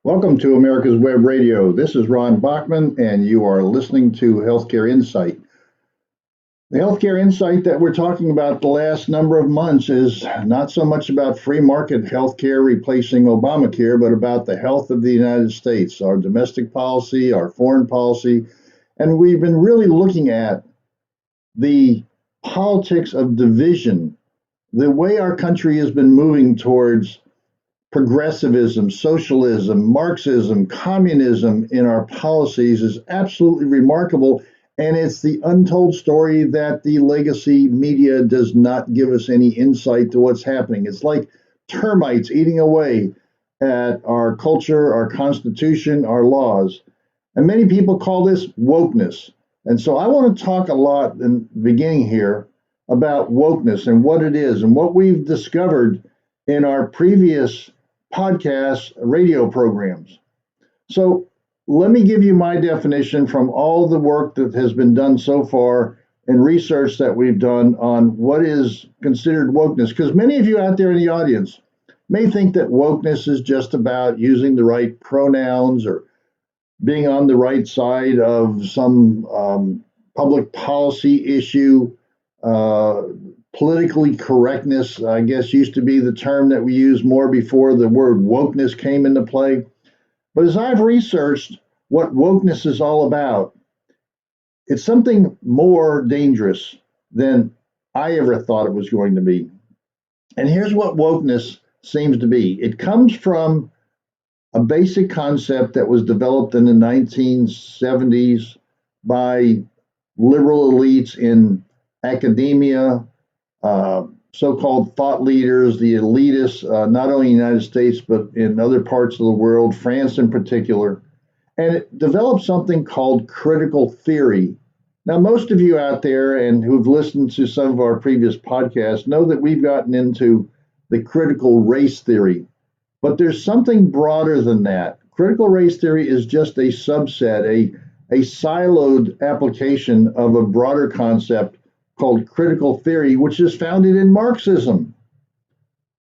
Welcome to America's Web Radio. This is Ron Bachman, and you are listening to Healthcare Insight. The healthcare insight that we're talking about the last number of months is not so much about free market healthcare replacing Obamacare, but about the health of the United States, our domestic policy, our foreign policy. And we've been really looking at the politics of division, the way our country has been moving towards progressivism, socialism, Marxism, communism in our policies is absolutely remarkable. And it's the untold story that the legacy media does not give us any insight to what's happening. It's like termites eating away at our culture, our constitution, our laws. And many people call this wokeness. And so I want to talk a lot in the beginning here about wokeness and what it is and what we've discovered in our previous podcast radio programs. So let me give you my definition from all the work that has been done so far and research that we've done on what is considered wokeness, because many of you out there in the audience may think that wokeness is just about using the right pronouns or being on the right side of some public policy issue. Politically correctness, I guess, used to be the term that we used more before the word wokeness came into play. But as I've researched what wokeness is all about, it's something more dangerous than I ever thought it was going to be. And here's what wokeness seems to be. It comes from a basic concept that was developed in the 1970s by liberal elites in academia, so-called thought leaders, the elitists, not only in the United States, but in other parts of the world, France in particular. And it developed something called critical theory. Now, most of you out there and who've listened to some of our previous podcasts know that we've gotten into the critical race theory. But there's something broader than that. Critical race theory is just a subset, a siloed application of a broader concept called critical theory, which is founded in Marxism.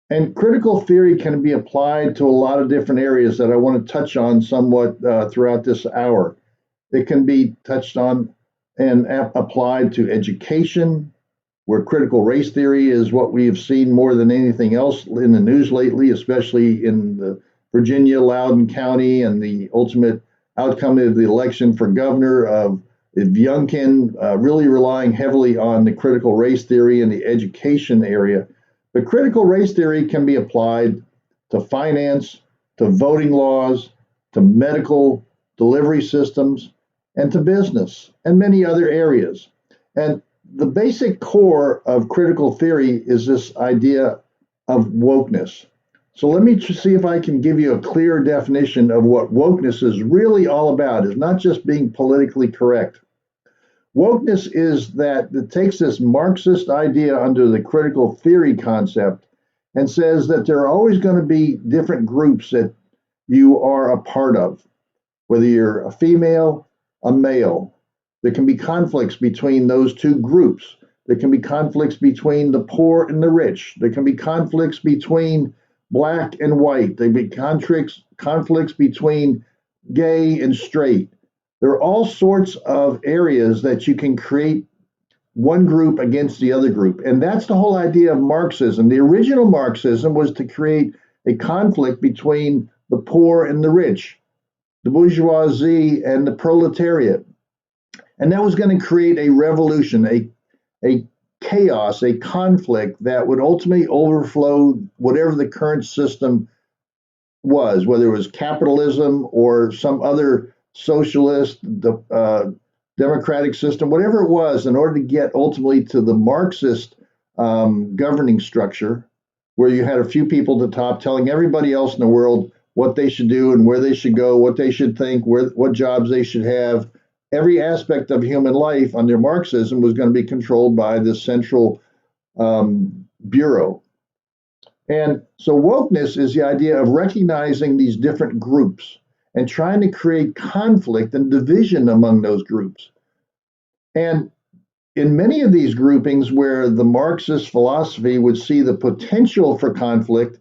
And critical theory can be applied to a lot of different areas that I want to touch on somewhat throughout this hour. It can be touched on and applied to education, where critical race theory is what we have seen more than anything else in the news lately, especially in the Virginia, Loudoun County, and the ultimate outcome of the election for governor of Youngkin, really relying heavily on the critical race theory in the education area. But critical race theory can be applied to finance, to voting laws, to medical delivery systems, and to business, and many other areas. And the basic core of critical theory is this idea of wokeness. So let me see if I can give you a clear definition of what wokeness is really all about. It's not just being politically correct. Wokeness is that it takes this Marxist idea under the critical theory concept and says that there are always going to be different groups that you are a part of, whether you're a female, a male. There can be conflicts between those two groups. There can be conflicts between the poor and the rich. There can be conflicts between black and white. There can be conflicts between gay and straight. There are all sorts of areas that you can create one group against the other group. And that's the whole idea of Marxism. The original Marxism was to create a conflict between the poor and the rich, the bourgeoisie and the proletariat. And that was going to create a revolution, a chaos, a conflict that would ultimately overflow whatever the current system was, whether it was capitalism or some other socialist, democratic system, whatever it was, in order to get ultimately to the Marxist governing structure, where you had a few people at the top telling everybody else in the world what they should do and where they should go, what they should think, what jobs they should have. Every aspect of human life under Marxism was going to be controlled by this central bureau. And so wokeness is the idea of recognizing these different groups and trying to create conflict and division among those groups. And in many of these groupings where the Marxist philosophy would see the potential for conflict,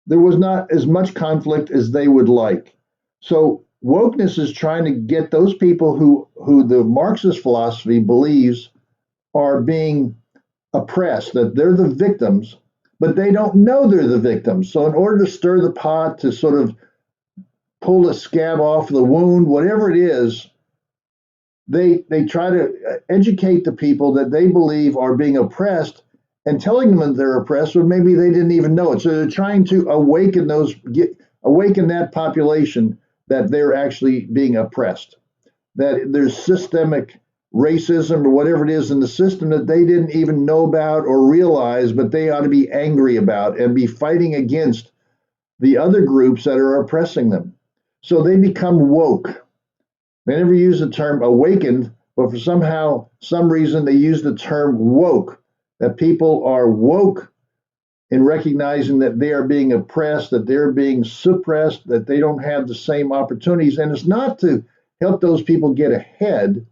there was not as much conflict as they would like. So wokeness is trying to get those people who the Marxist philosophy believes are being oppressed, that they're the victims, but they don't know they're the victims. So in order to stir the pot, to sort of pull the scab off the wound, whatever it is, they try to educate the people that they believe are being oppressed and telling them that they're oppressed when maybe they didn't even know it. So they're trying to awaken that population that they're actually being oppressed, that there's systemic racism or whatever it is in the system that they didn't even know about or realize, but they ought to be angry about and be fighting against the other groups that are oppressing them. So they become woke. They never use the term awakened, but for some reason, they use the term woke, that people are woke in recognizing that they are being oppressed, that they're being suppressed, that they don't have the same opportunities. And it's not to help those people get ahead.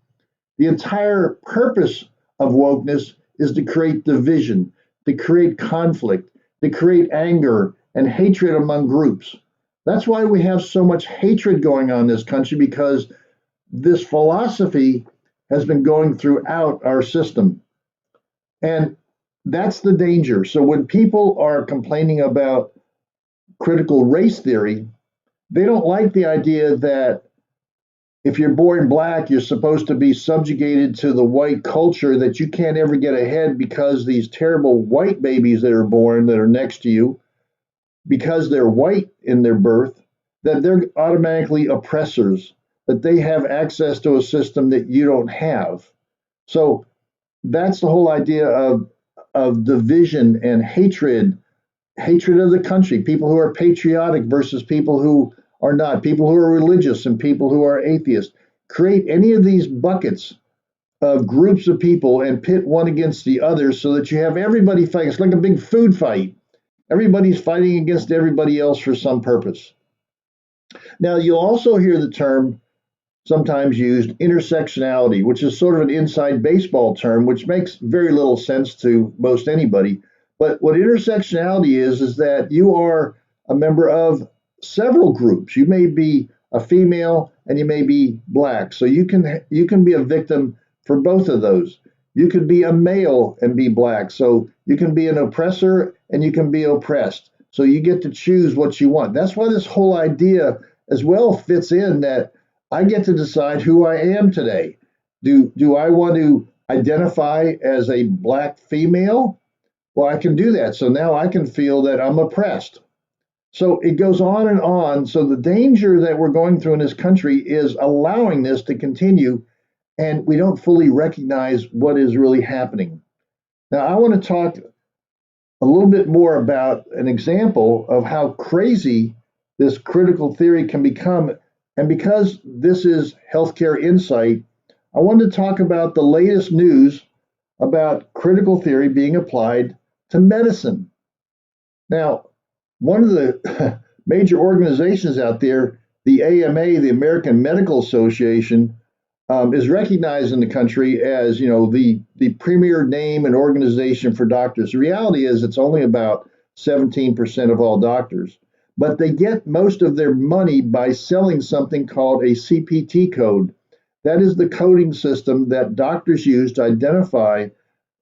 The entire purpose of wokeness is to create division, to create conflict, to create anger and hatred among groups. That's why we have so much hatred going on in this country, because this philosophy has been going throughout our system. And that's the danger. So when people are complaining about critical race theory, they don't like the idea that if you're born black, you're supposed to be subjugated to the white culture, that you can't ever get ahead because these terrible white babies that are born that are next to you, because they're white in their birth, that they're automatically oppressors, that they have access to a system that you don't have. So that's the whole idea of division and hatred of the country, people who are patriotic versus people who are not, people who are religious and people who are atheists. Create any of these buckets of groups of people and pit one against the other so that you have everybody fighting. It's like a big food fight. Everybody's fighting against everybody else for some purpose. Now, you'll also hear the term sometimes used, intersectionality, which is sort of an inside baseball term, which makes very little sense to most anybody. But what intersectionality is that you are a member of several groups. You may be a female and you may be black. So you can be a victim for both of those. You could be a male and be black. So you can be an oppressor and you can be oppressed. So you get to choose what you want. That's why this whole idea as well fits in, that I get to decide who I am today. Do I want to identify as a black female? Well, I can do that. So now I can feel that I'm oppressed. So it goes on and on. So the danger that we're going through in this country is allowing this to continue, and we don't fully recognize what is really happening. Now, I want to talk a little bit more about an example of how crazy this critical theory can become. And because this is Healthcare Insight, I wanted to talk about the latest news about critical theory being applied to medicine. Now, one of the major organizations out there, the AMA, the American Medical Association, is recognized in the country as, the premier name and organization for doctors. The reality is it's only about 17% of all doctors, but they get most of their money by selling something called a CPT code. That is the coding system that doctors use to identify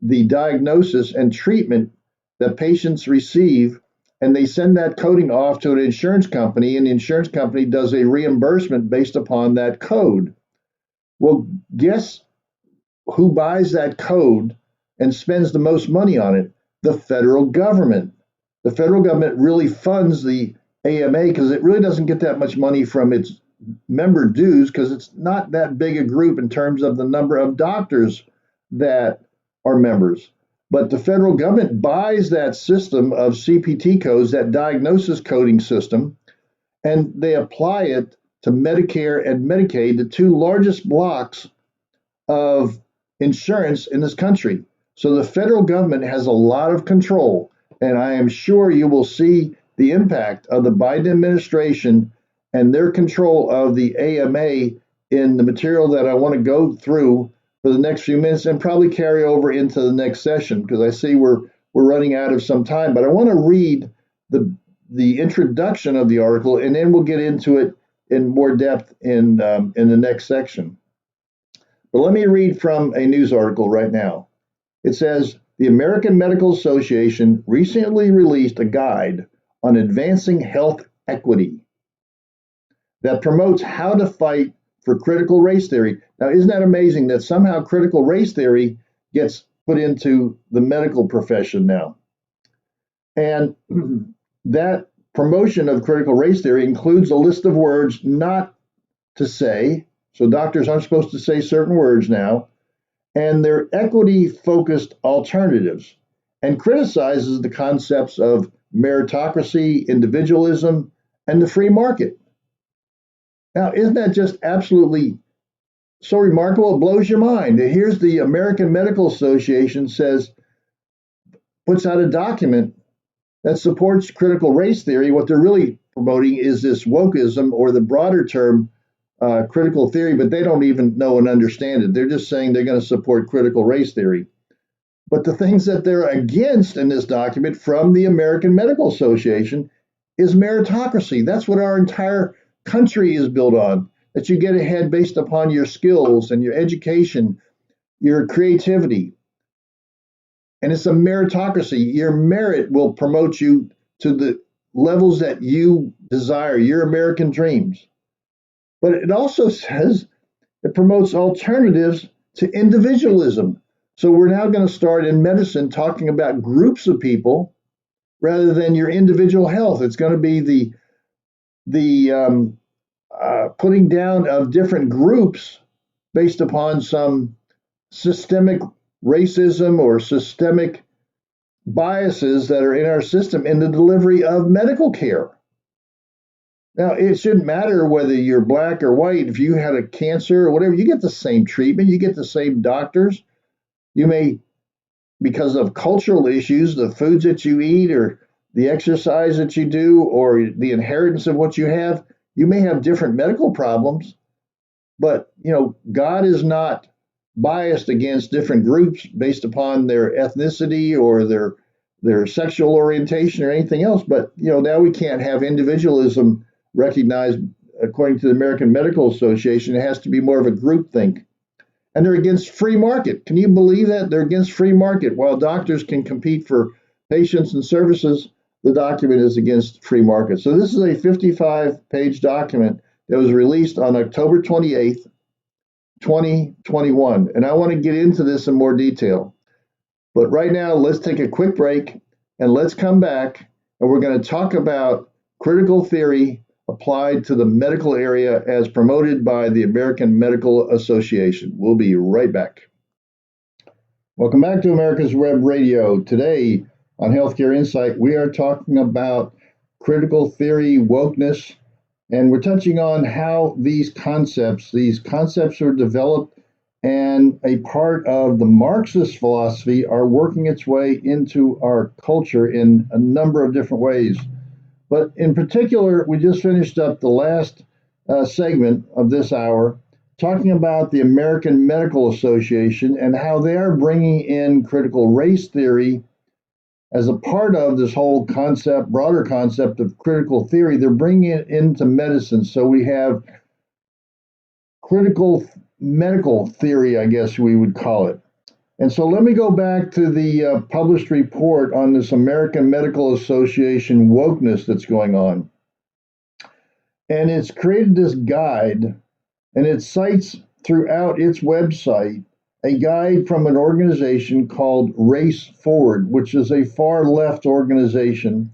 the diagnosis and treatment that patients receive, and they send that coding off to an insurance company, and the insurance company does a reimbursement based upon that code. Well, guess who buys that code and spends the most money on it? The federal government. The federal government really funds the AMA because it really doesn't get that much money from its member dues, because it's not that big a group in terms of the number of doctors that are members. But the federal government buys that system of CPT codes, that diagnosis coding system, and they apply it to Medicare and Medicaid, the two largest blocks of insurance in this country. So the federal government has a lot of control, and I am sure you will see the impact of the Biden administration and their control of the AMA in the material that I want to go through for the next few minutes, and probably carry over into the next session, because I see we're running out of some time. But I want to read the the introduction of the article, and then we'll get into it in more depth in the next section. But let me read from a news article right now. It says, the American Medical Association recently released a guide on advancing health equity that promotes how to fight for critical race theory. Now, isn't that amazing that somehow critical race theory gets put into the medical profession now? And that promotion of critical race theory includes a list of words not to say. So doctors aren't supposed to say certain words now. And they're equity-focused alternatives, and criticizes the concepts of meritocracy, individualism, and the free market. Now, isn't that just absolutely so remarkable? It blows your mind. Here's the American Medical Association puts out a document that supports critical race theory. What they're really promoting is this wokeism, or the broader term, critical theory, but they don't even know and understand it. They're just saying they're going to support critical race theory. But the things that they're against in this document from the American Medical Association is meritocracy. That's what our entire country is built on, that you get ahead based upon your skills and your education, your creativity. And it's a meritocracy. Your merit will promote you to the levels that you desire, your American dreams. But it also says it promotes alternatives to individualism. So we're now going to start in medicine talking about groups of people rather than your individual health. It's going to be the putting down of different groups based upon some systemic racism or systemic biases that are in our system in the delivery of medical care. Now, it shouldn't matter whether you're black or white. If you had a cancer or whatever, you get the same treatment, you get the same doctors. You may, because of cultural issues, the foods that you eat or the exercise that you do or the inheritance of what you have, you may have different medical problems. But, God is not biased against different groups based upon their ethnicity or their sexual orientation or anything else. But, now we can't have individualism recognized according to the American Medical Association. It has to be more of a group think. And they're against free market. Can you believe that? They're against free market. While doctors can compete for patients and services, the document is against free market. So this is a 55-page document that was released on October 28th, 2021. And I want to get into this in more detail. But right now, let's take a quick break and let's come back, and we're going to talk about critical theory applied to the medical area as promoted by the American Medical Association. We'll be right back. Welcome back to America's Web Radio. Today on Healthcare Insight, we are talking about critical theory, wokeness, and we're touching on how these concepts are developed and a part of the Marxist philosophy are working its way into our culture in a number of different ways. But in particular, we just finished up the last segment of this hour talking about the American Medical Association and how they are bringing in critical race theory as a part of this whole concept, broader concept of critical theory. They're bringing it into medicine. So we have critical medical theory, I guess we would call it. And so let me go back to the published report on this American Medical Association wokeness that's going on. And it's created this guide, and it cites throughout its website a guide from an organization called Race Forward, which is a far left organization.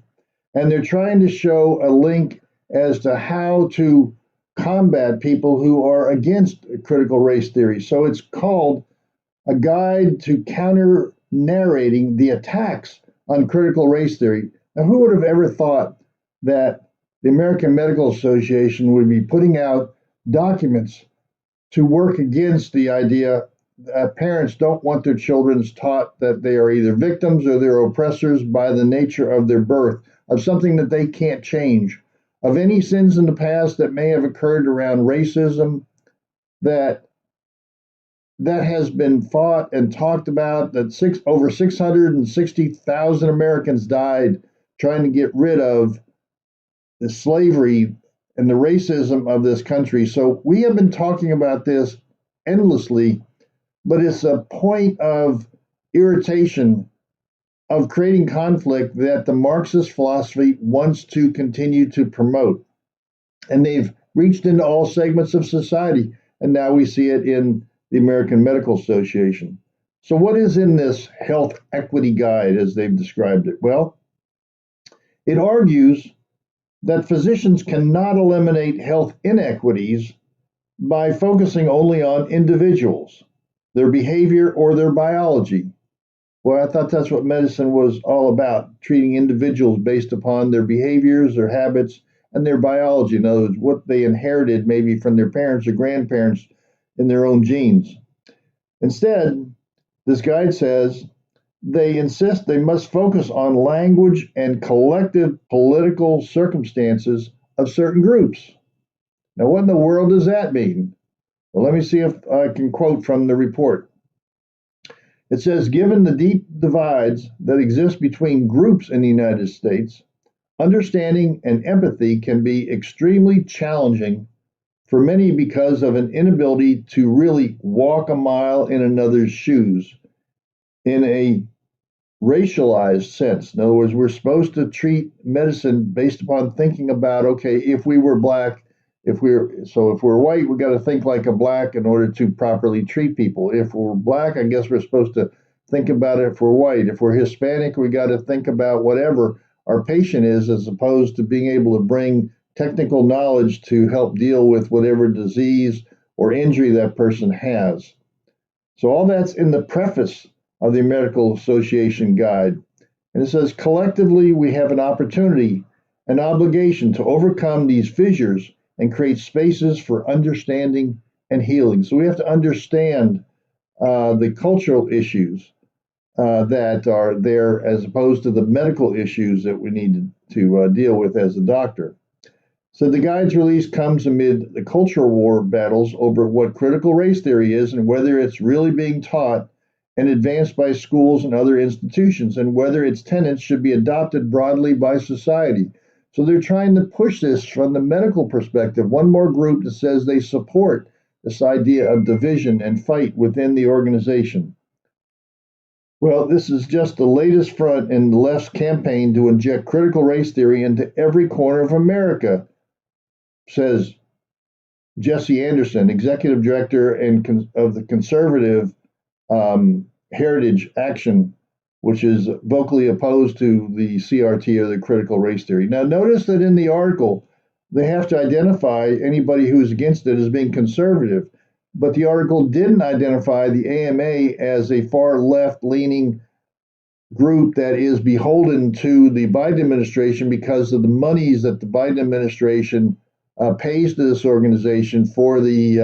And they're trying to show a link as to how to combat people who are against critical race theory. So it's called A Guide to Counter Narrating the Attacks on Critical Race Theory. Now, who would have ever thought that the American Medical Association would be putting out documents to work against the idea that parents don't want their children taught that they are either victims or they're oppressors by the nature of their birth, of something that they can't change, of any sins in the past that may have occurred around racism, that has been fought and talked about, that over 660,000 Americans died trying to get rid of the slavery and the racism of this country. So we have been talking about this endlessly, but it's a point of irritation, of creating conflict that the Marxist philosophy wants to continue to promote. And they've reached into all segments of society. And now we see it in the American Medical Association. So, what is in this health equity guide as they've described it? Well, it argues that physicians cannot eliminate health inequities by focusing only on individuals, their behavior, or their biology. Well, I thought that's what medicine was all about, treating individuals based upon their behaviors, their habits, and their biology. In other words, what they inherited maybe from their parents or grandparents in their own genes. Instead, this guide says they insist they must focus on language and collective political circumstances of certain groups. Now, what in the world does that mean? Well, let me see if I can quote from the report. It says, given the deep divides that exist between groups in the United States, understanding and empathy can be extremely challenging for many because of an inability to really walk a mile in another's shoes in a racialized sense. In other words, we're supposed to treat medicine based upon thinking about, okay, if we were black, if we're white, we got to think like a black in order to properly treat people. If we're black, I guess we're supposed to think about it if we're white. If we're Hispanic, we got to think about whatever our patient is, as opposed to being able to bring technical knowledge to help deal with whatever disease or injury that person has. So all that's in the preface of the Medical Association guide. And it says, collectively, we have an opportunity, an obligation to overcome these fissures and create spaces for understanding and healing. So we have to understand the cultural issues that are there as opposed to the medical issues that we need to deal with as a doctor. So the guide's release comes amid the cultural war battles over what critical race theory is and whether it's really being taught and advanced by schools and other institutions, and whether its tenets should be adopted broadly by society. So they're trying to push this from the medical perspective. One more group that says they support this idea of division and fight within the organization. Well, this is just the latest front in the left's campaign to inject critical race theory into every corner of America, says Jesse Anderson, executive director of the conservative Heritage Action, which is vocally opposed to the CRT or the critical race theory. Now, notice that in the article, they have to identify anybody who's against it as being conservative, but the article didn't identify the AMA as a far left-leaning group that is beholden to the Biden administration because of the monies that the Biden administration pays to this organization for the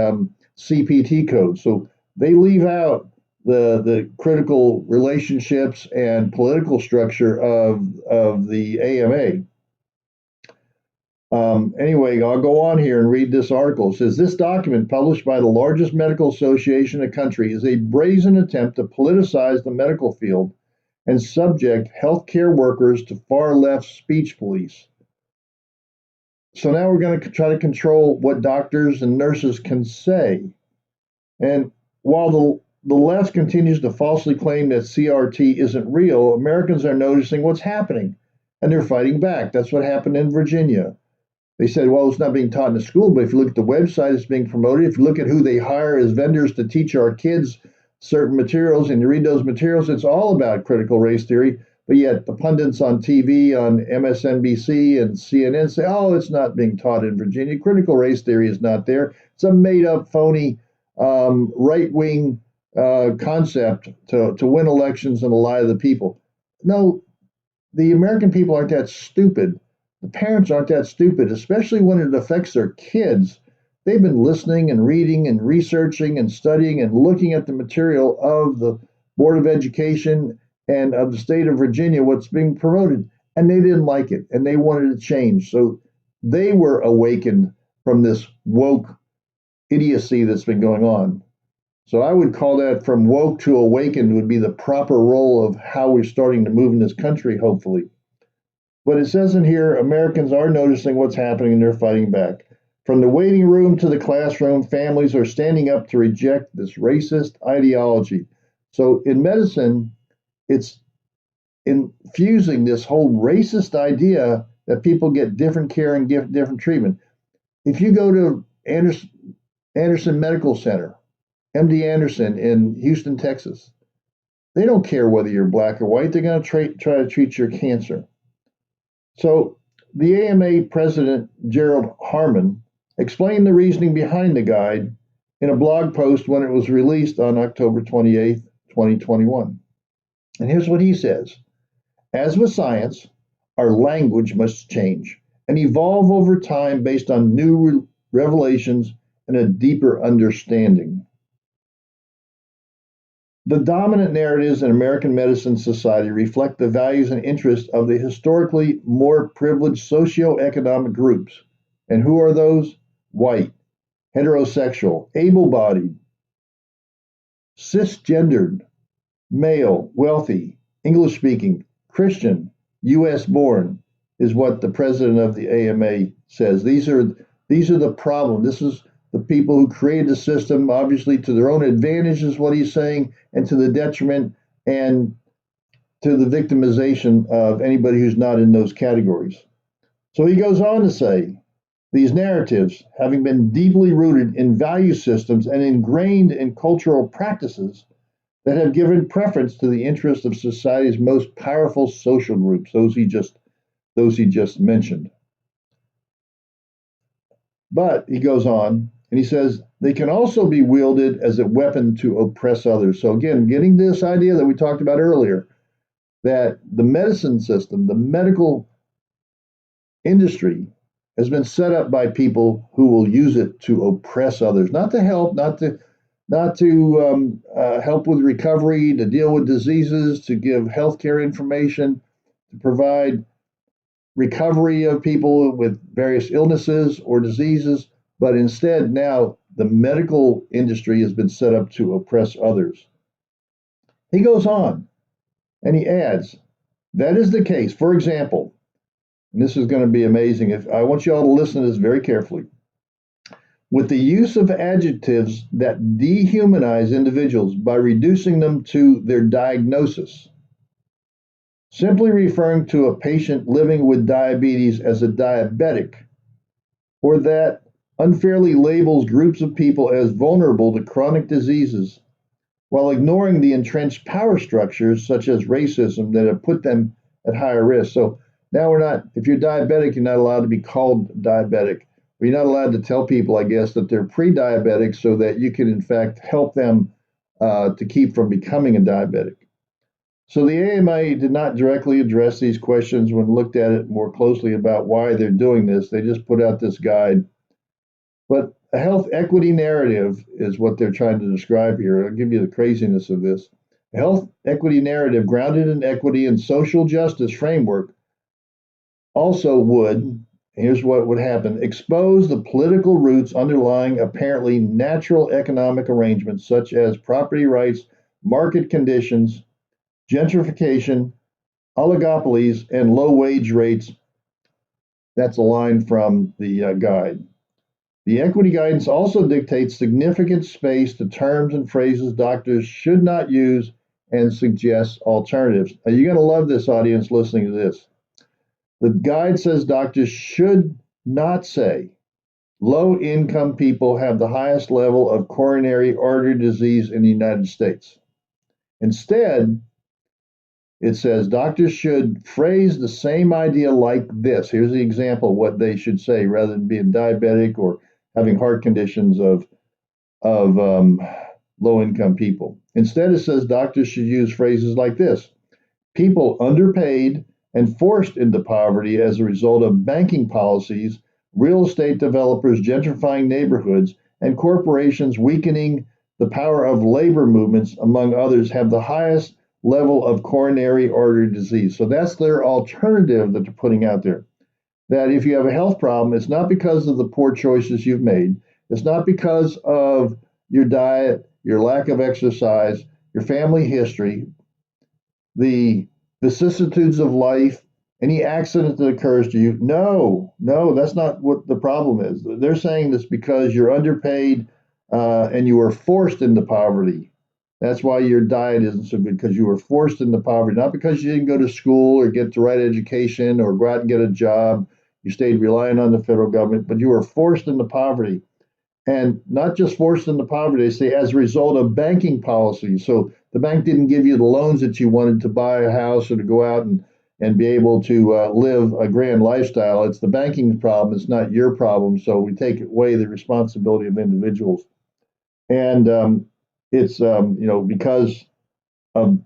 CPT code. So they leave out the critical relationships and political structure of the AMA. Anyway, I'll go on here and read this article. It says, this document, published by the largest medical association in the country, is a brazen attempt to politicize the medical field and subject healthcare workers to far-left speech police. So now we're going to try to control what doctors and nurses can say. And while the left continues to falsely claim that CRT isn't real, Americans are noticing what's happening, and they're fighting back. That's what happened in Virginia. They said, well, it's not being taught in the school, but if you look at the website, it's being promoted. If you look at who they hire as vendors to teach our kids certain materials, and you read those materials, it's all about critical race theory. But yet the pundits on TV, on MSNBC and CNN say, oh, it's not being taught in Virginia. Critical race theory is not there. It's a made-up, phony, right-wing concept to win elections and to lie to the people. No, the American people aren't that stupid. The parents aren't that stupid, especially when it affects their kids. They've been listening and reading and researching and studying and looking at the material of the Board of Education and of the state of Virginia, what's being promoted, and they didn't like it, and they wanted to change. So they were awakened from this woke idiocy that's been going on. So I would call that from woke to awakened would be the proper role of how we're starting to move in this country, hopefully. But it says in here, Americans are noticing what's happening and they're fighting back. From the waiting room to the classroom, families are standing up to reject this racist ideology. So in medicine, it's infusing this whole racist idea that people get different care and get different treatment. If you go to Anderson Medical Center, MD Anderson in Houston, Texas, they don't care whether you're black or white. They're going to try to treat your cancer. So the AMA president, Gerald Harmon, explained the reasoning behind the guide in a blog post when it was released on October 28th, 2021. And here's what he says. As with science, our language must change and evolve over time based on new revelations and a deeper understanding. The dominant narratives in American medicine society reflect the values and interests of the historically more privileged socioeconomic groups. And who are those? White, heterosexual, able-bodied, cisgendered, male, wealthy, English-speaking, Christian, U.S. born, is what the president of the AMA says. These are the problem. This is the people who created the system, obviously to their own advantage, is what he's saying, and to the detriment and to the victimization of anybody who's not in those categories. So he goes on to say, these narratives, having been deeply rooted in value systems and ingrained in cultural practices that have given preference to the interests of society's most powerful social groups, those he just mentioned. But he goes on and he says they can also be wielded as a weapon to oppress others. So again, getting this idea that we talked about earlier, that the medicine system, the medical industry, has been set up by people who will use it to oppress others, not to help, not to help with recovery, to deal with diseases, to give healthcare information, to provide recovery of people with various illnesses or diseases, but instead now the medical industry has been set up to oppress others. He goes on and he adds, that is the case. For example, and this is going to be amazing. I want you all to listen to this very carefully. With the use of adjectives that dehumanize individuals by reducing them to their diagnosis. Simply referring to a patient living with diabetes as a diabetic, or that unfairly labels groups of people as vulnerable to chronic diseases, while ignoring the entrenched power structures such as racism that have put them at higher risk. So now if you're diabetic, you're not allowed to be called diabetic. Or you're not allowed to tell people, I guess, that they're pre-diabetic so that you can, in fact, help them to keep from becoming a diabetic. So the AMA did not directly address these questions when looked at it more closely about why they're doing this. They just put out this guide. But a health equity narrative is what they're trying to describe here. I'll give you the craziness of this. A health equity narrative grounded in equity and social justice framework also would, here's what would happen, expose the political roots underlying apparently natural economic arrangements such as property rights, market conditions, gentrification, oligopolies, and low wage rates. That's a line from the guide. The equity guidance also dictates significant space to terms and phrases doctors should not use and suggests alternatives. Now, you're going to love this, audience, listening to this. The guide says doctors should not say low-income people have the highest level of coronary artery disease in the United States. Instead, it says doctors should phrase the same idea like this. Here's the example of what they should say rather than being diabetic or having heart conditions of low-income people. Instead, it says doctors should use phrases like this. People underpaid and forced into poverty as a result of banking policies, real estate developers gentrifying neighborhoods, and corporations weakening the power of labor movements, among others, have the highest level of coronary artery disease. So that's their alternative that they're putting out there. That if you have a health problem, it's not because of the poor choices you've made. It's not because of your diet, your lack of exercise, your family history, the vicissitudes of life, any accident that occurs to you. No, no, that's not what the problem is. They're saying this because you're underpaid and you were forced into poverty. That's why your diet isn't so good, because you were forced into poverty, not because you didn't go to school or get the right education or go out and get a job. You stayed relying on the federal government, but you were forced into poverty. And not just forced into poverty, they say as a result of banking policy. So the bank didn't give you the loans that you wanted to buy a house or to go out and be able to live a grand lifestyle. It's the banking problem. It's not your problem. So we take away the responsibility of individuals. And it's because of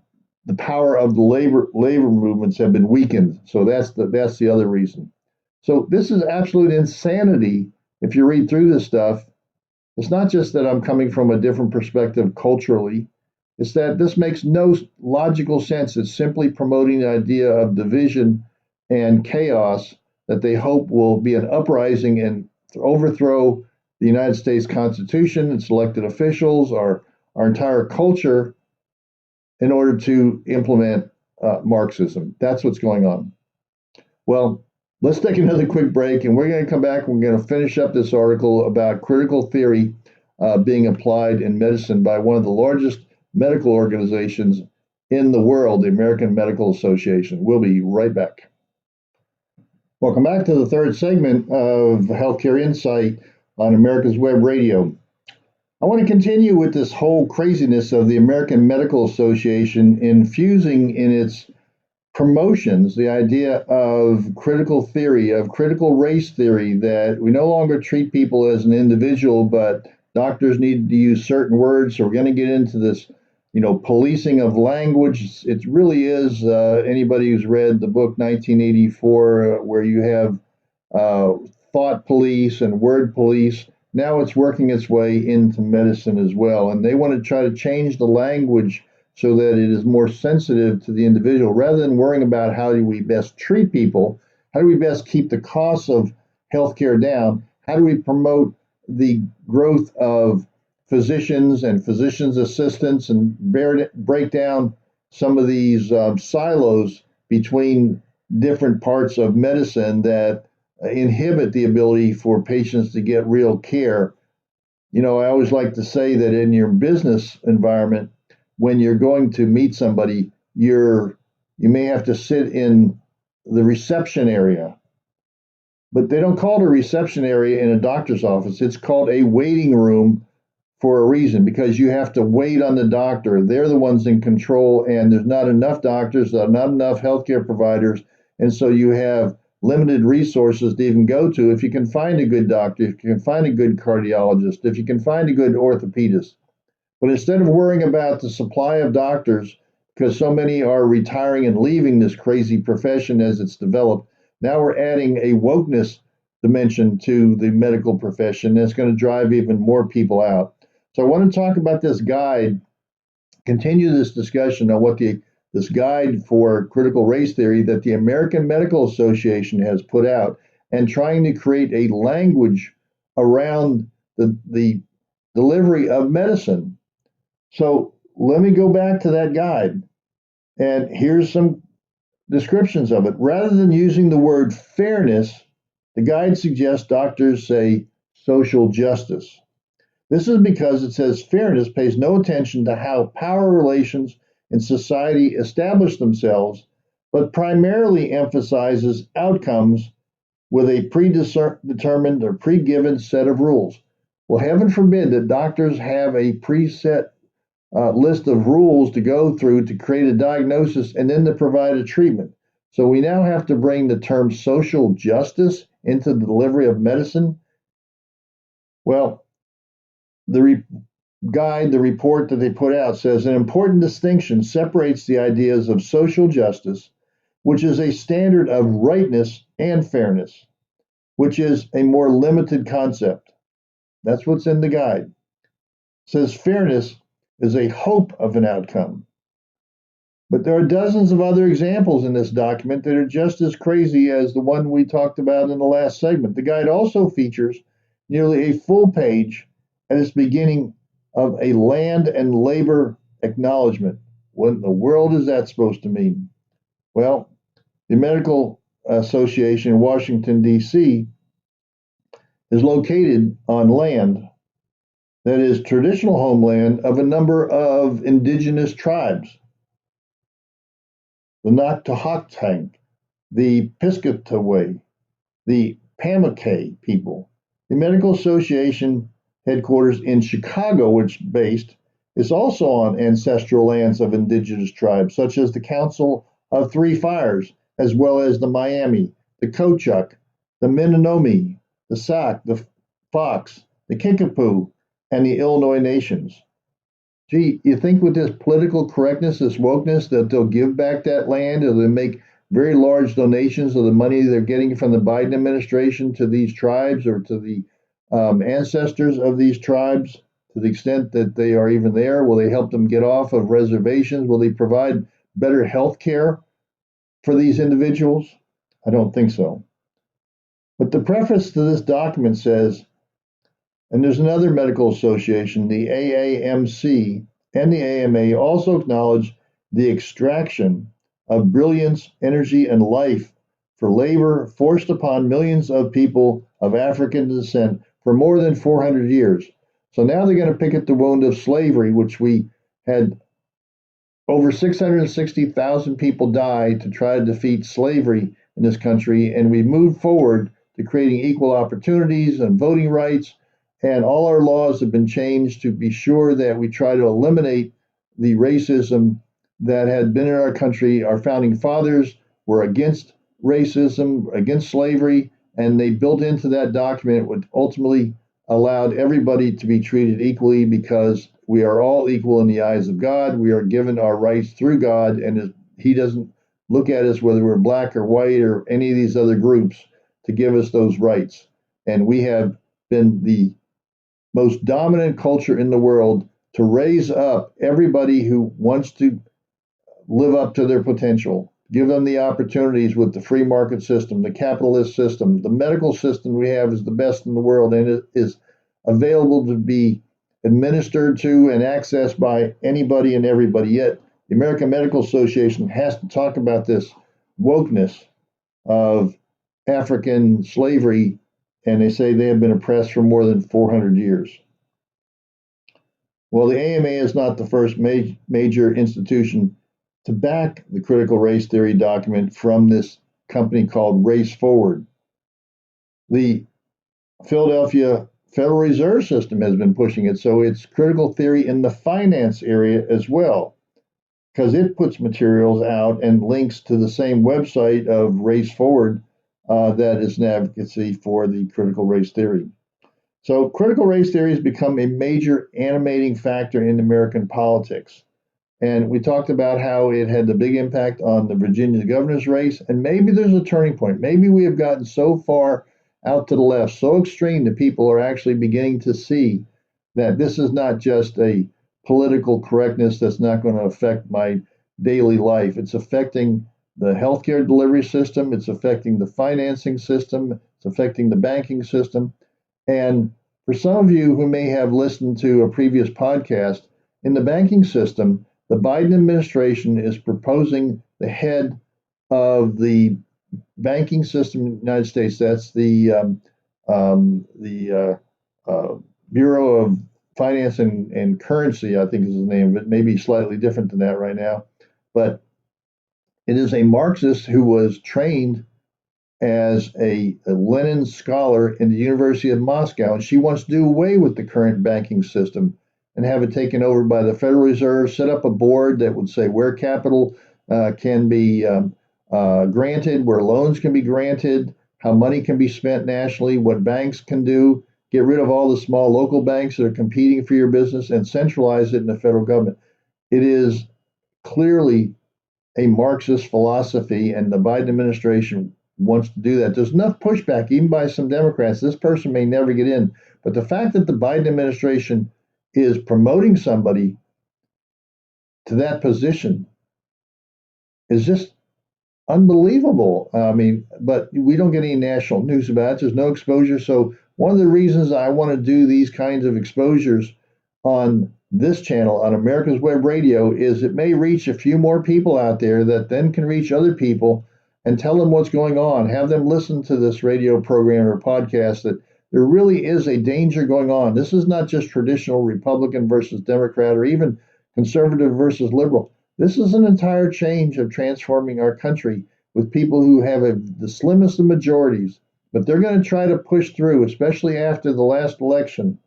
the power of the labor movements have been weakened. So that's the other reason. So this is absolute insanity. If you read through this stuff, it's not just that I'm coming from a different perspective culturally. It's that this makes no logical sense. It's simply promoting the idea of division and chaos that they hope will be an uprising and overthrow the United States Constitution, its elected officials, our entire culture, in order to implement Marxism. That's what's going on. Well, let's take another quick break, and we're going to come back. We're going to finish up this article about critical theory being applied in medicine by one of the largest medical organizations in the world, the American Medical Association. We'll be right back. Welcome back to the third segment of Healthcare Insight on America's Web Radio. I want to continue with this whole craziness of the American Medical Association infusing in its promotions the idea of critical theory, of critical race theory, that we no longer treat people as an individual, but doctors need to use certain words. So we're going to get into this, policing of language. It really is, anybody who's read the book 1984, where you have thought police and word police. Now it's working its way into medicine as well. And they want to try to change the language so that it is more sensitive to the individual. Rather than worrying about how do we best treat people, how do we best keep the costs of healthcare down, how do we promote the growth of physicians and physicians' assistants and break down some of these silos between different parts of medicine that inhibit the ability for patients to get real care. I always like to say that in your business environment, when you're going to meet somebody, you may have to sit in the reception area. But they don't call it a reception area in a doctor's office. It's called a waiting room for a reason, because you have to wait on the doctor. They're the ones in control, and there's not enough doctors, not enough healthcare providers, and so you have limited resources to even go to. If you can find a good doctor, if you can find a good cardiologist, if you can find a good orthopedist. But instead of worrying about the supply of doctors, because so many are retiring and leaving this crazy profession as it's developed, now we're adding a wokeness dimension to the medical profession that's going to drive even more people out. So I want to talk about this guide, continue this discussion on what this guide for critical race theory that the American Medical Association has put out, and trying to create a language around the delivery of medicine. So let me go back to that guide, and here's some descriptions of it. Rather than using the word fairness, the guide suggests doctors say social justice. This is because it says fairness pays no attention to how power relations in society establish themselves, but primarily emphasizes outcomes with a predetermined or pre-given set of rules. Well, heaven forbid that doctors have a preset list of rules to go through to create a diagnosis and then to provide a treatment. So we now have to bring the term social justice into the delivery of medicine. Well, the report that they put out says an important distinction separates the ideas of social justice, which is a standard of rightness, and fairness, which is a more limited concept. That's what's in the guide. It says fairness is a hope of an outcome. But there are dozens of other examples in this document that are just as crazy as the one we talked about in the last segment. The guide also features nearly a full page at its beginning of a land and labor acknowledgement. What in the world is that supposed to mean? Well, the Medical Association in Washington, D.C., is located on land that is traditional homeland of a number of indigenous tribes, the Noctahotang, the Piscataway, the Pamunkey people. The Medical Association headquarters in Chicago, which based, is also on ancestral lands of indigenous tribes, such as the Council of Three Fires, as well as the Miami, the Cochuck, the Menominee, the Sac, the Fox, the Kickapoo, and the Illinois nations. Gee, you think with this political correctness, this wokeness, that they'll give back that land, or they'll make very large donations of the money they're getting from the Biden administration to these tribes or to the ancestors of these tribes, to the extent that they are even there? Will they help them get off of reservations? Will they provide better health care for these individuals? I don't think so. But the preface to this document says, and there's another medical association, the AAMC and the AMA, also acknowledge the extraction of brilliance, energy, and life for labor forced upon millions of people of African descent for more than 400 years. So now they're going to pick at the wound of slavery, which we had over 660,000 people die to try to defeat slavery in this country, and we moved forward to creating equal opportunities and voting rights. And all our laws have been changed to be sure that we try to eliminate the racism that had been in our country. Our founding fathers were against racism, against slavery, and they built into that document what ultimately allowed everybody to be treated equally, because we are all equal in the eyes of God. We are given our rights through God, and He doesn't look at us whether we're black or white or any of these other groups to give us those rights. And we have been the most dominant culture in the world to raise up everybody who wants to live up to their potential, give them the opportunities with the free market system, the capitalist system. The medical system we have is the best in the world, and it is available to be administered to and accessed by anybody and everybody. Yet the American Medical Association has to talk about this wokeness of African slavery, and they say they have been oppressed for more than 400 years. Well, the AMA is not the first major institution to back the critical race theory document from this company called Race Forward. The Philadelphia Federal Reserve System has been pushing it, so it's critical theory in the finance area as well, because it puts materials out and links to the same website of Race Forward that is an advocacy for the critical race theory. So critical race theory has become a major animating factor in American politics. And we talked about how it had the big impact on the Virginia governor's race. And maybe there's a turning point. Maybe we have gotten so far out to the left, so extreme, that people are actually beginning to see that this is not just a political correctness that's not going to affect my daily life. It's affecting the healthcare delivery system. It's affecting the financing system. It's affecting the banking system. And for some of you who may have listened to a previous podcast, in the banking system, the Biden administration is proposing the head of the banking system in the United States. That's the Bureau of Finance and Currency, I think is the name of it. Maybe slightly different than that right now. But it is a Marxist who was trained as a Lenin scholar in the University of Moscow, and she wants to do away with the current banking system and have it taken over by the Federal Reserve, set up a board that would say where capital can be granted, where loans can be granted, how money can be spent nationally, what banks can do, get rid of all the small local banks that are competing for your business, and centralize it in the federal government. It is clearly a Marxist philosophy, and the Biden administration wants to do that. There's enough pushback, even by some Democrats. This person may never get in. But the fact that the Biden administration is promoting somebody to that position is just unbelievable. I mean, but we don't get any national news about it. There's no exposure. So one of the reasons I want to do these kinds of exposures on this channel, on America's Web Radio, is it may reach a few more people out there that then can reach other people and tell them what's going on. Have them listen to this radio program or podcast that there really is a danger going on. This is not just traditional Republican versus Democrat or even conservative versus liberal. This is an entire change of transforming our country with people who have the slimmest of majorities, but they're going to try to push through, especially after the last election.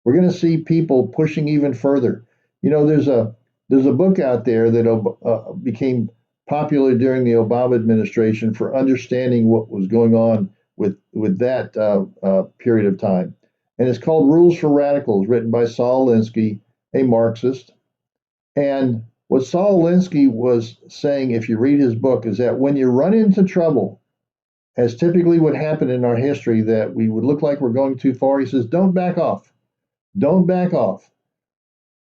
We're going to see people pushing even further. You know, there's a book out there that became popular during the Obama administration for understanding what was going on with that period of time, and it's called Rules for Radicals, written by Saul Alinsky, a Marxist. And what Saul Alinsky was saying, if you read his book, is that when you run into trouble, as typically would happen in our history, that we would look like we're going too far, he says, don't back off. Don't back off.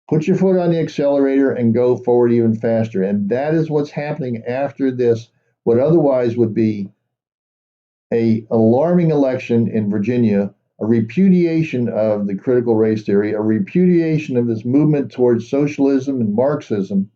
Put your foot on the accelerator and go forward even faster. And that is what's happening after this, what otherwise would be an alarming election in Virginia, a repudiation of the critical race theory, a repudiation of this movement towards socialism and Marxism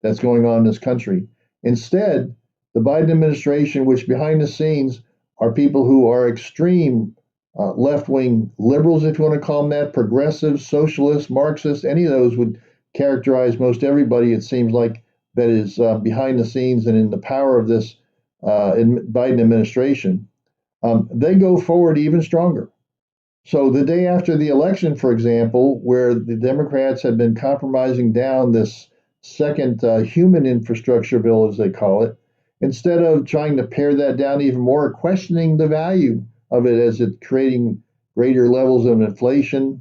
that's going on in this country. Instead, the Biden administration, which behind the scenes are people who are extreme left-wing liberals, if you want to call them that, progressive, socialists, Marxists, any of those would characterize most everybody, it seems like, that is behind the scenes and in the power of this Biden administration. They go forward even stronger. So the day after the election, for example, where the Democrats had been compromising down this second human infrastructure bill, as they call it, instead of trying to pare that down even more, questioning the value of it as it creating greater levels of inflation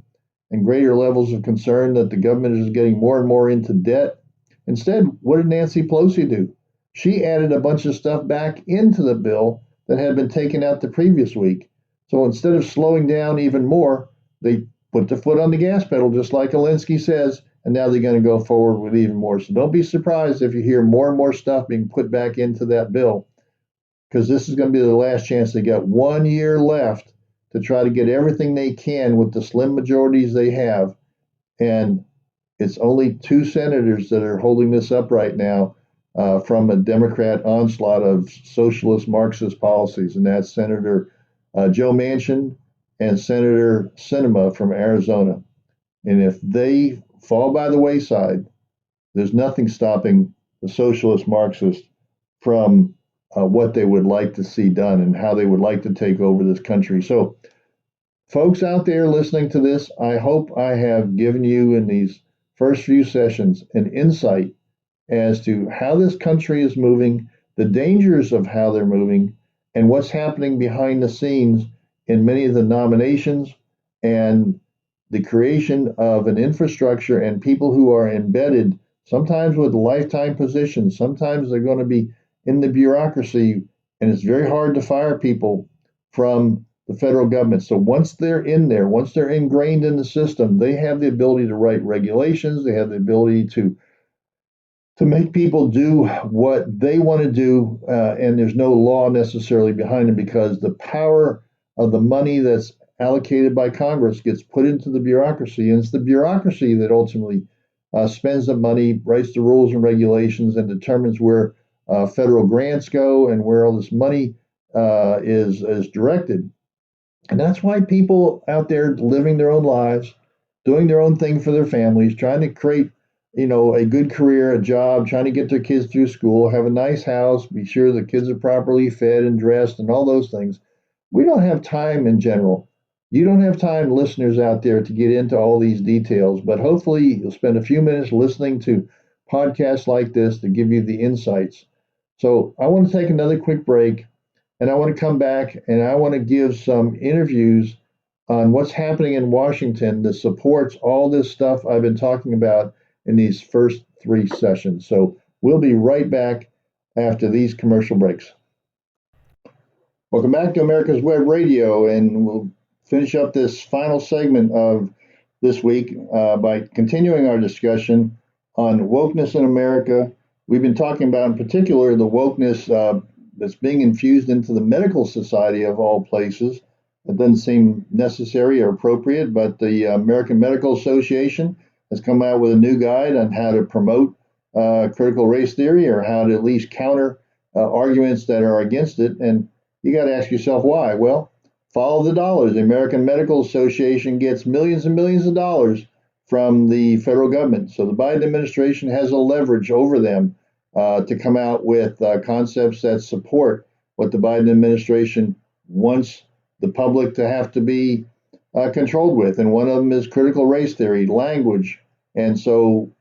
and greater levels of concern that the government is getting more and more into debt. Instead, what did Nancy Pelosi do? She added a bunch of stuff back into the bill that had been taken out the previous week. So instead of slowing down even more, they put the foot on the gas pedal, just like Alinsky says, and now they're going to go forward with even more. So don't be surprised if you hear more and more stuff being put back into that bill, because this is going to be the last chance. They got 1 year left to try to get everything they can with the slim majorities they have. And it's only 2 senators that are holding this up right now from a Democrat onslaught of socialist Marxist policies, and that's Senator Joe Manchin and Senator Sinema from Arizona. And if they fall by the wayside, there's nothing stopping the socialist Marxists from what they would like to see done and how they would like to take over this country. So, folks out there listening to this, I hope I have given you in these first few sessions an insight as to how this country is moving, the dangers of how they're moving, and what's happening behind the scenes in many of the nominations and the creation of an infrastructure and people who are embedded, sometimes with lifetime positions, sometimes they're going to be in the bureaucracy, and it's very hard to fire people from the federal government. So once they're in there, once they're ingrained in the system, they have the ability to write regulations, they have the ability to make people do what they want to do, and there's no law necessarily behind them, because the power of the money that's allocated by Congress gets put into the bureaucracy, and it's the bureaucracy that ultimately spends the money, writes the rules and regulations, and determines where federal grants go and where all this money is directed. And that's why people out there living their own lives, doing their own thing for their families, trying to create, a good career, a job, trying to get their kids through school, have a nice house, be sure the kids are properly fed and dressed and all those things. We don't have time in general. You don't have time, listeners out there, to get into all these details, but hopefully you'll spend a few minutes listening to podcasts like this to give you the insights. So I want to take another quick break, and I want to come back and I want to give some interviews on what's happening in Washington that supports all this stuff I've been talking about in these first 3 sessions. So we'll be right back after these commercial breaks. Welcome back to America's Web Radio, and we'll finish up this final segment of this week by continuing our discussion on wokeness in America. We've been talking about, in particular, the wokeness that's being infused into the medical society of all places. It doesn't seem necessary or appropriate, but the American Medical Association has come out with a new guide on how to promote critical race theory, or how to at least counter arguments that are against it, and you got to ask yourself why. Well, follow the dollars. The American Medical Association gets millions and millions of dollars from the federal government. So the Biden administration has a leverage over them to come out with concepts that support what the Biden administration wants the public to have to be controlled with. And one of them is critical race theory, language. And so,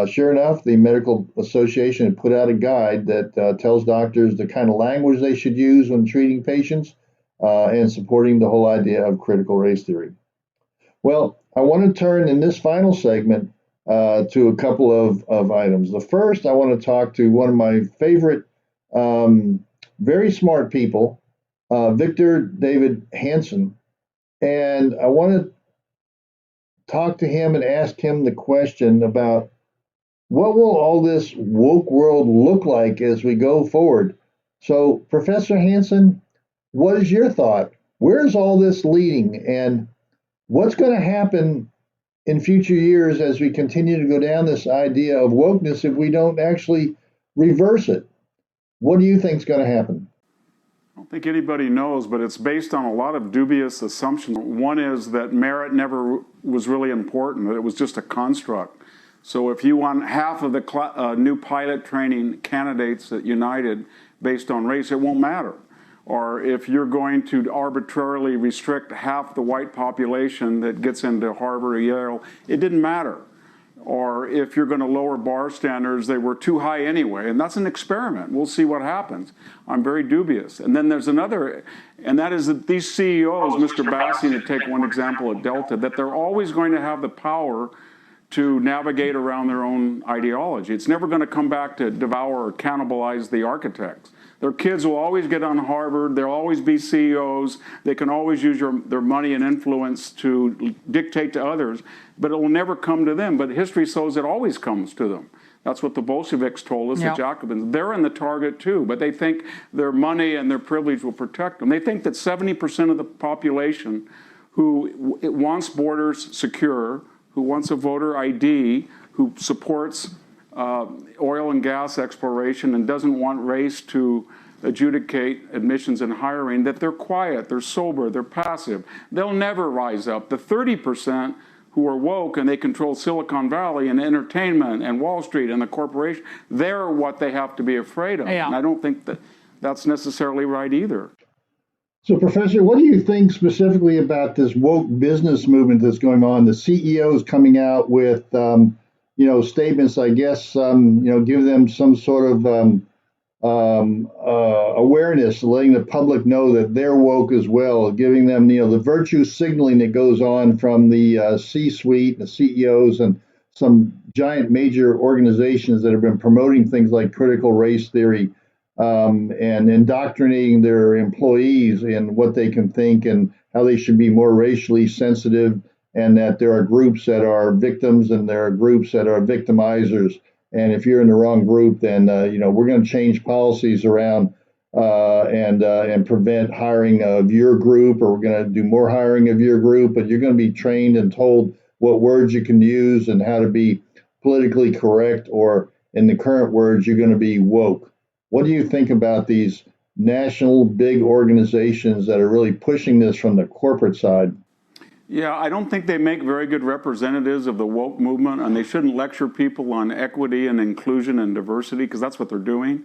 sure enough, the Medical Association put out a guide that tells doctors the kind of language they should use when treating patients and supporting the whole idea of critical race theory. Well, I want to turn in this final segment to a couple of items. The first, I want to talk to one of my favorite, very smart people, Victor David Hanson. And I want to talk to him and ask him the question about what will all this woke world look like as we go forward? So, Professor Hanson, what is your thought? Where's all this leading? And what's going to happen in future years as we continue to go down this idea of wokeness if we don't actually reverse it? What do you think is going to happen? I don't think anybody knows, but it's based on a lot of dubious assumptions. One is that merit never was really important, that it was just a construct. So if you want half of the new pilot training candidates at United based on race, it won't matter. Or if you're going to arbitrarily restrict half the white population that gets into Harvard or Yale, it didn't matter. Or if you're going to lower bar standards, they were too high anyway. And that's an experiment. We'll see what happens. I'm very dubious. And then there's another, and that is that these CEOs, Mr. Bassi, to take one example at Delta, that they're always going to have the power to navigate around their own ideology. It's never going to come back to devour or cannibalize the architects. Their kids will always get on Harvard. They'll always be CEOs. They can always use their money and influence to dictate to others, but it will never come to them. But history shows it always comes to them. That's what the Bolsheviks told us, the Jacobins. They're in the target too, but they think their money and their privilege will protect them. They think that 70% of the population who wants borders secure, who wants a voter ID, who supports oil and gas exploration and doesn't want race to adjudicate admissions and hiring, that they're quiet, they're sober, they're passive. They'll never rise up. The 30% who are woke and they control Silicon Valley and entertainment and Wall Street and the corporation, they're what they have to be afraid of. Yeah. And I don't think that that's necessarily right either. So, Professor, what do you think specifically about this woke business movement that's going on? The CEOs coming out with, statements, I guess, give them some sort of awareness, letting the public know that they're woke as well, giving them, the virtue signaling that goes on from the C-suite, the CEOs, and some giant major organizations that have been promoting things like critical race theory. And indoctrinating their employees in what they can think and how they should be more racially sensitive, and that there are groups that are victims and there are groups that are victimizers. And if you're in the wrong group, then we're going to change policies around and prevent hiring of your group, or we're going to do more hiring of your group. But you're going to be trained and told what words you can use and how to be politically correct, or in the current words, you're going to be woke. What do you think about these national big organizations that are really pushing this from the corporate side? Yeah, I don't think they make very good representatives of the woke movement, and they shouldn't lecture people on equity and inclusion and diversity, because that's what they're doing.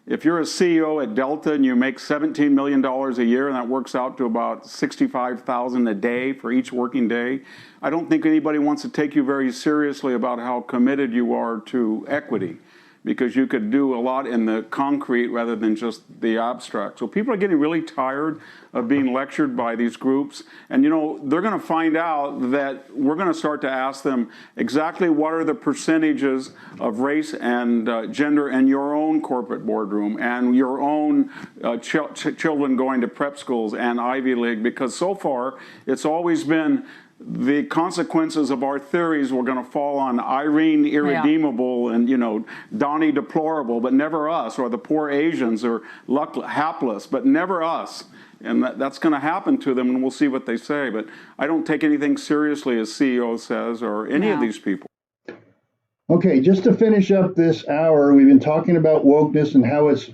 If you're a CEO at Delta and you make $17 million a year, and that works out to about $65,000 a day for each working day, I don't think anybody wants to take you very seriously about how committed you are to equity, because you could do a lot in the concrete rather than just the abstract. So people are getting really tired of being lectured by these groups. And, they're going to find out that we're going to start to ask them exactly what are the percentages of race and gender in your own corporate boardroom and your own children going to prep schools and Ivy League, because so far it's always been the consequences of our theories were going to fall on Irene Irredeemable and, Donnie Deplorable, but never us, or the poor Asians, or hapless, but never us. And that's going to happen to them, and we'll see what they say. But I don't take anything seriously, as CEO says, or any of these people. Okay, just to finish up this hour, we've been talking about wokeness and how it's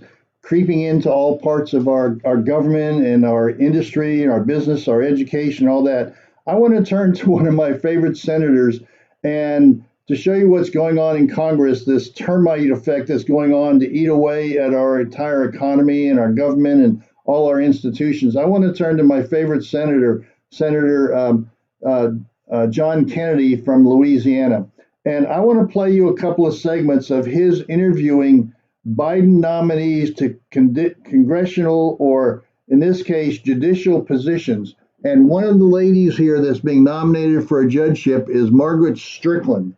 creeping into all parts of our government and our industry and our business, our education, all that. I want to turn to one of my favorite senators and to show you what's going on in Congress, this termite effect that's going on to eat away at our entire economy and our government and all our institutions. I want to turn to my favorite senator, John Kennedy from Louisiana. And I want to play you a couple of segments of his interviewing Biden nominees to congressional, or in this case, judicial positions. And one of the ladies here that's being nominated for a judgeship is Margaret Strickland.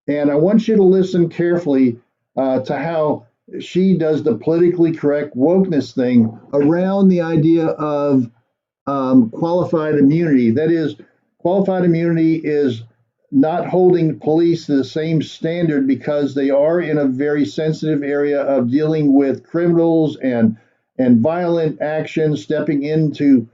And I want you to listen carefully to how she does the politically correct wokeness thing around the idea of qualified immunity. That is, qualified immunity is not holding police to the same standard because they are in a very sensitive area of dealing with criminals and violent actions, stepping into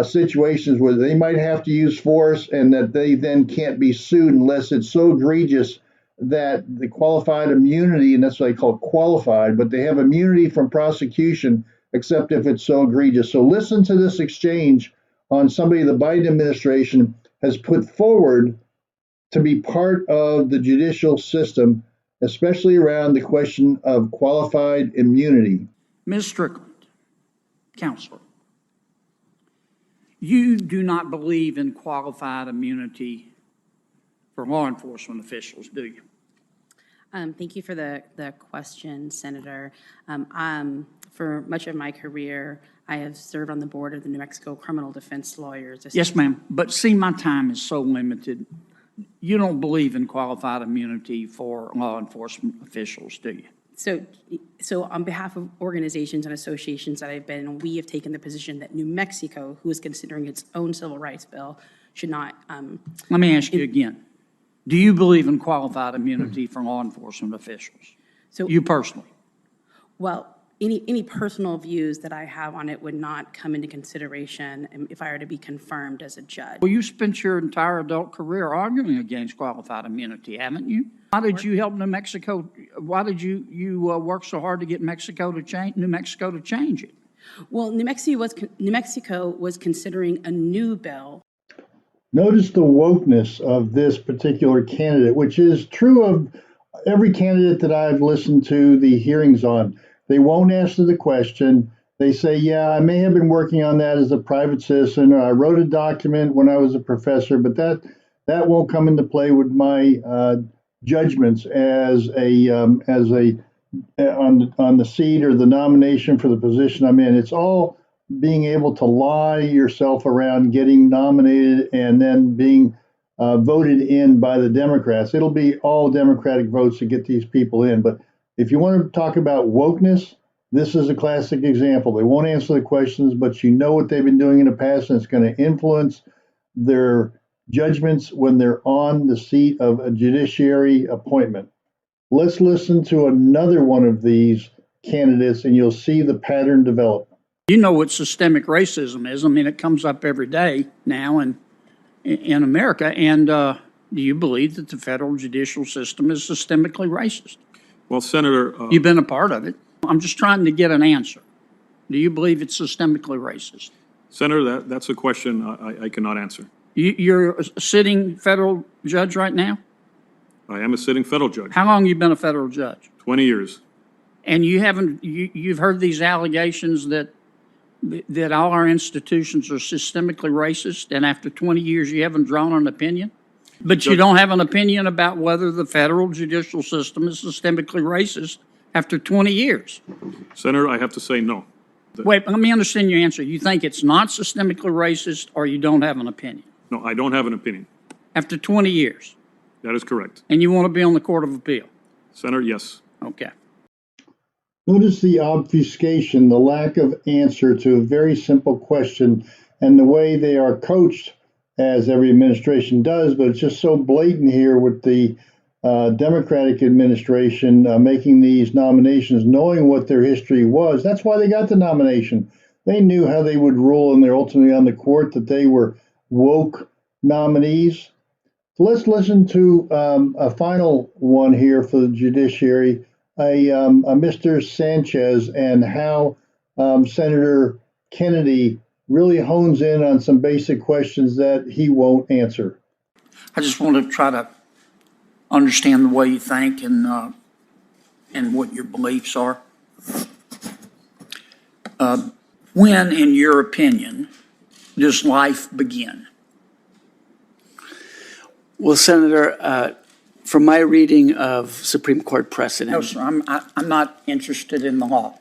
situations where they might have to use force and that they then can't be sued unless it's so egregious that the qualified immunity, and that's what they call qualified, but they have immunity from prosecution except if it's so egregious. So listen to this exchange on somebody the Biden administration has put forward to be part of the judicial system, especially around the question of qualified immunity. Ms. Strickland, counselor, you do not believe in qualified immunity for law enforcement officials, do you? Thank you for the question, Senator. For much of my career, I have served on the board of the New Mexico Criminal Defense Lawyers. Yes, ma'am. But see, my time is so limited. You don't believe in qualified immunity for law enforcement officials, do you? So on behalf of organizations and associations that I've been in, we have taken the position that New Mexico, who is considering its own civil rights bill, should not. Let me ask you again. Do you believe in qualified immunity for law enforcement officials? So you personally? Well, any personal views that I have on it would not come into consideration if I were to be confirmed as a judge. Well, you spent your entire adult career arguing against qualified immunity, haven't you? Why did you help New Mexico? Why did you work so hard to get New Mexico to change it? Well, New Mexico was considering a new bill. Notice the wokeness of this particular candidate, which is true of every candidate that I've listened to the hearings on. They won't answer the question. They say, yeah, I may have been working on that as a private citizen, or I wrote a document when I was a professor, but that won't come into play with my judgments as on the seat or the nomination for the position I'm in. It's all being able to lie yourself around getting nominated and then being voted in by the Democrats. It'll be all Democratic votes to get these people in. But if you want to talk about wokeness, this is a classic example. They won't answer the questions, but you know what they've been doing in the past, and it's going to influence their judgments when they're on the seat of a judiciary appointment. Let's listen to another one of these candidates, and you'll see the pattern develop. You know what systemic racism is. I mean, it comes up every day now in America. And do you believe that the federal judicial system is systemically racist? Well, Senator... You've been a part of it. I'm just trying to get an answer. Do you believe it's systemically racist? Senator, that's a question I cannot answer. You're a sitting federal judge right now? I am a sitting federal judge. How long have you been a federal judge? 20 years. And you've heard these allegations that all our institutions are systemically racist, and after 20 years you haven't drawn an opinion? But you don't have an opinion about whether the federal judicial system is systemically racist after 20 years? Senator, I have to say no. Wait, let me understand your answer. You think it's not systemically racist, or you don't have an opinion? No, I don't have an opinion. After 20 years? That is correct. And you want to be on the Court of Appeal? Senator, yes. Okay. Notice the obfuscation, the lack of answer to a very simple question, and the way they are coached, as every administration does, but it's just so blatant here with the Democratic administration making these nominations, knowing what their history was. That's why they got the nomination. They knew how they would rule, and they're ultimately on the court, that they were woke nominees. So let's listen to a final one here for the judiciary. a Mr. Sanchez and how Senator Kennedy really hones in on some basic questions that he won't answer. I just want to try to understand the way you think and what your beliefs are. When, in your opinion, does life begin? Well, Senator, from my reading of Supreme Court precedent. No, sir, I'm not interested in the law.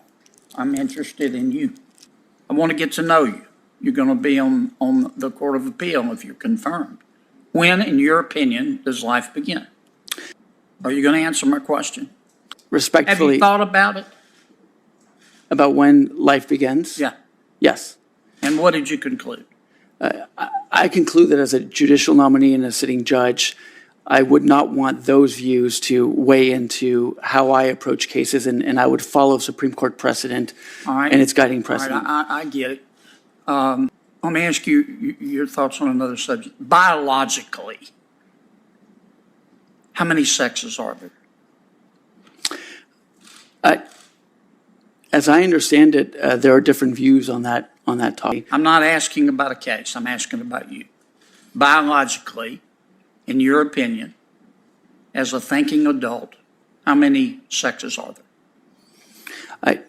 I'm interested in you. I want to get to know you. You're going to be on the Court of Appeal if you're confirmed. When, in your opinion, does life begin? Are you going to answer my question? Respectfully. Have you thought about it? About when life begins? Yeah. Yes. And what did you conclude? I conclude that as a judicial nominee and a sitting judge, I would not want those views to weigh into how I approach cases, and I would follow Supreme Court precedent and its guiding precedent. All right, I get it. Let me ask you your thoughts on another subject. Biologically, how many sexes are there? As I understand it, there are different views on that topic. I'm not asking about a case. I'm asking about you. Biologically, in your opinion, as a thinking adult, how many sexes are there?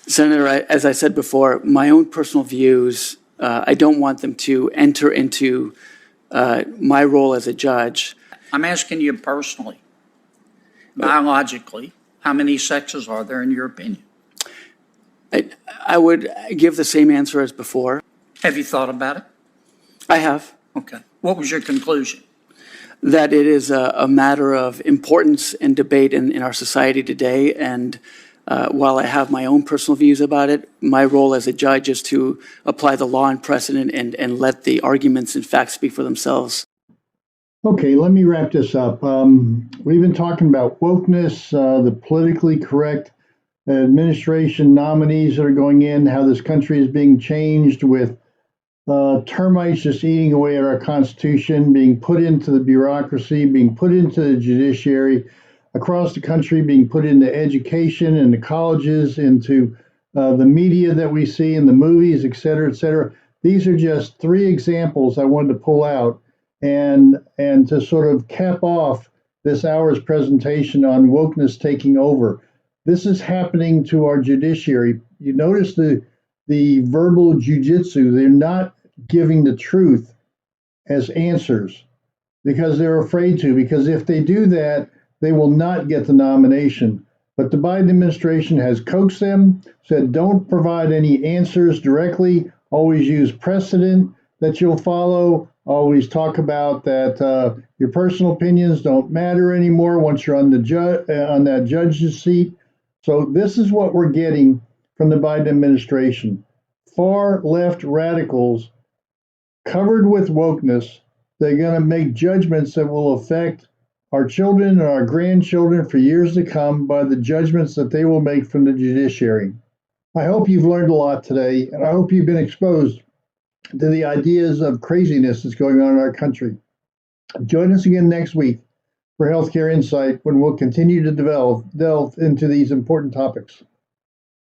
Senator, as I said before, my own personal views, I don't want them to enter into my role as a judge. I'm asking you personally. Biologically, how many sexes are there in your opinion? I would give the same answer as before. Have you thought about it? I have. Okay. What was your conclusion? That it is a matter of importance and debate in our society today. And while I have my own personal views about it, my role as a judge is to apply the law and precedent and let the arguments and facts speak for themselves. Okay, let me wrap this up. We've been talking about wokeness, the politically correct administration nominees that are going in, how this country is being changed with termites just eating away at our Constitution, being put into the bureaucracy, being put into the judiciary, across the country, being put into education, into colleges, into the media that we see in the movies, et cetera, et cetera. These are just three examples I wanted to pull out and to sort of cap off this hour's presentation on wokeness taking over. This is happening to our judiciary. You notice the verbal jujitsu. They're not giving the truth as answers because they're afraid to, because if they do that, they will not get the nomination. But the Biden administration has coaxed them, said don't provide any answers directly, always use precedent that you'll follow, always talk about that your personal opinions don't matter anymore once you're on that judge's seat. So this is what we're getting from the Biden administration. Far left radicals covered with wokeness. They're going to make judgments that will affect our children and our grandchildren for years to come by the judgments that they will make from the judiciary. I hope you've learned a lot today, and I hope you've been exposed to the ideas of craziness that's going on in our country. Join us again next week for Healthcare Insight when we'll continue to delve into these important topics.